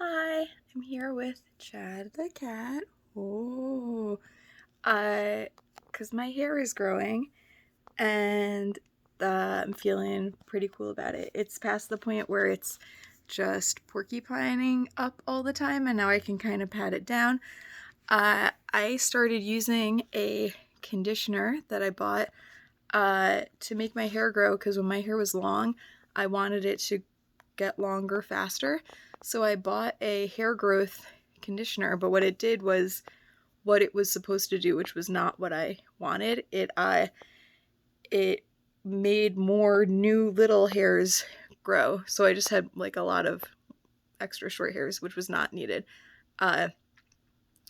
Hi, I'm here with Chad the cat. Oh, because my hair is growing and I'm feeling pretty cool about it. It's past the point where it's just porcupining up all the time, and now I can kind of pat it down. I started using a conditioner that I bought to make my hair grow because when my hair was long, I wanted it to get longer faster. So I bought a hair growth conditioner, but what it did was what it was supposed to do, which was not what I wanted. It made more new little hairs grow. So I just had like a lot of extra short hairs, which was not needed. Uh,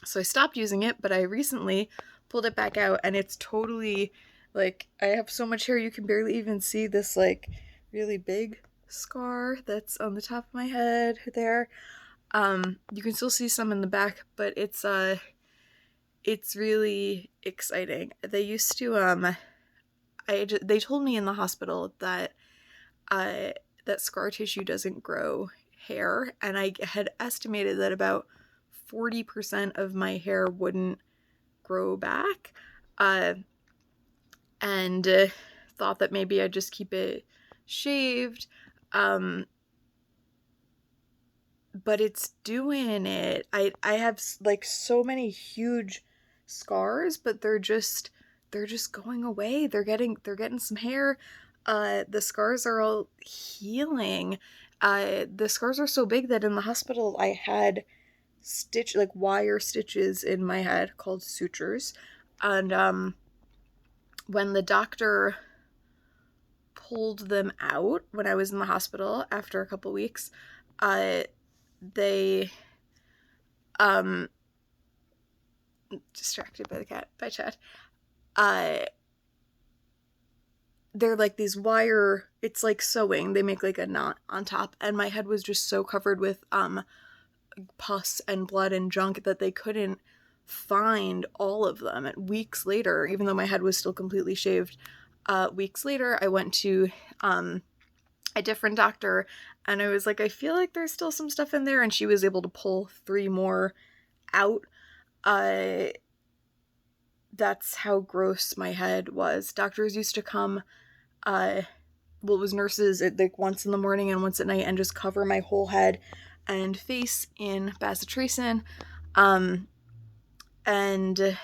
so I stopped using it, but I recently pulled it back out and it's totally like I have so much hair you can barely even see this like really big scar that's on the top of my head there. You can still see some in the back, but it's really exciting. They used to they told me in the hospital that uh that scar tissue doesn't grow hair, and I had estimated that about 40% of my hair wouldn't grow back. Uh and thought that maybe I'd just keep it shaved. Um but it's doing it. I have like so many huge scars, but they're just going away. They're getting some hair. The scars are all healing. The scars are so big that in the hospital I had wire stitches in my head called sutures. And when the doctor pulled them out when I was in the hospital after a couple weeks, uh they um distracted by the cat by Chad. Uh they're like these wire, it's like sewing. They make like a knot on top, and my head was just so covered with pus and blood and junk that they couldn't find all of them. And weeks later, even though my head was still completely shaved, weeks later I went to a different doctor, and I was like, I feel like there's still some stuff in there, and she was able to pull 3 more out. uh that's how gross my head was. Doctors used to come, uh well, it was nurses at like once in the morning and once at night, and just cover my whole head and face in bacitracin. um and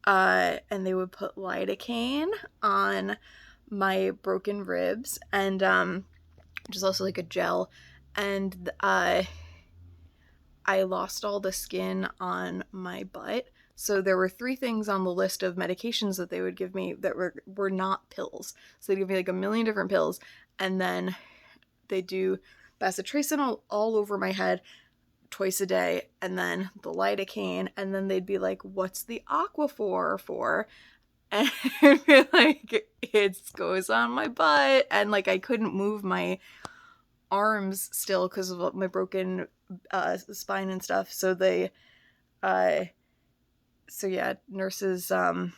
and they would put lidocaine on my broken ribs, and which is also like a gel. And I lost all the skin on my butt. So there were 3 things on the list of medications that they would give me that were not pills. So they'd give me like a million different pills, and then they do bacitracin all over my head twice a day, and then the lidocaine, and then they'd be like, "What's the Aquaphor for?" And I'd be like, "It goes on my butt," and like I couldn't move my arms still because of my broken spine and stuff. So uh, yeah, nurses, a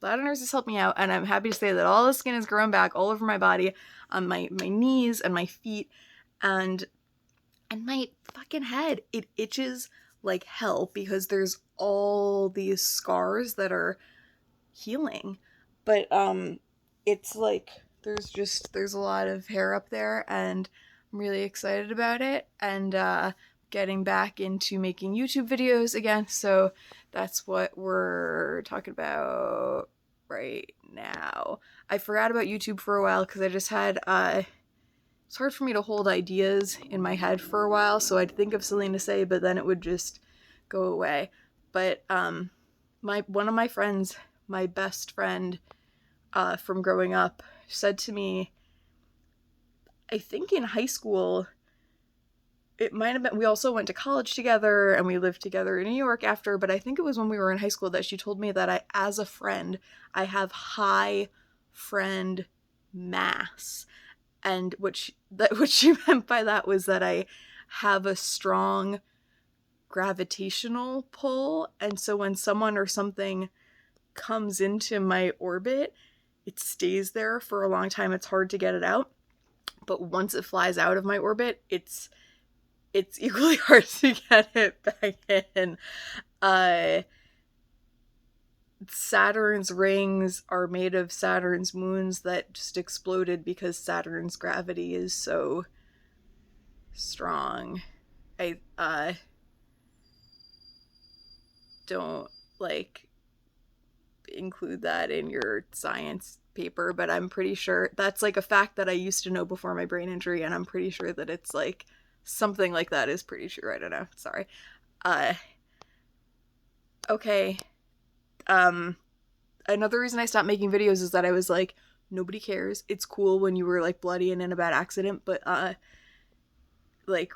lot of nurses helped me out, and I'm happy to say that all the skin has grown back all over my body, on my knees and my feet, and my fucking head. It itches like hell because there's all these scars that are healing, but it's like there's a lot of hair up there, and I'm really excited about it, and getting back into making YouTube videos again. So that's what we're talking about right now. I forgot about YouTube for a while because I just had it's hard for me to hold ideas in my head for a while, so I'd think of something to say, but then it would just go away. But my one of my friends, my best friend from growing up, said to me, I think in high school, it might have been, we also went to college together and we lived together in New York after, but I think it was when we were in high school that she told me that as a friend, I have high friend mass. And what she meant by that was that I have a strong gravitational pull, and so when someone or something comes into my orbit, it stays there for a long time. It's hard to get it out. But once it flies out of my orbit, it's equally hard to get it back in. Saturn's rings are made of Saturn's moons that just exploded because Saturn's gravity is so strong. I don't like include that in your science paper, but I'm pretty sure that's like a fact that I used to know before my brain injury, and I'm pretty sure that it's like something like that is pretty true. I don't know. Sorry. Uh okay. Another reason I stopped making videos is that I was like, nobody cares. It's cool when you were like bloody and in a bad accident, but like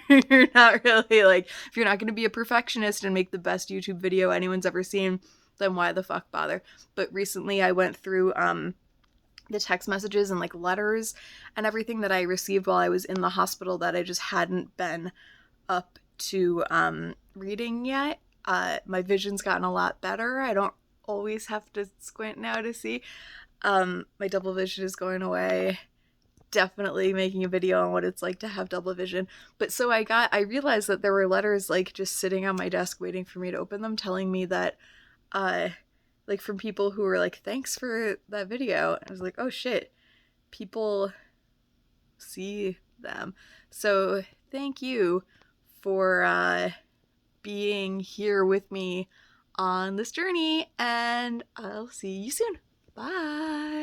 you're not really like, if you're not going to be a perfectionist and make the best YouTube video anyone's ever seen, then why the fuck bother? But recently I went through the text messages and like letters and everything that I received while I was in the hospital that I just hadn't been up to reading yet. My vision's gotten a lot better. I don't always have to squint now to see. My double vision is going away. Definitely making a video on what it's like to have double vision. But so I realized that there were letters like just sitting on my desk waiting for me to open them, telling me that like from people who were like, thanks for that video. I was like, oh shit, people see them. So thank you for being here with me on this journey, and I'll see you soon. Bye.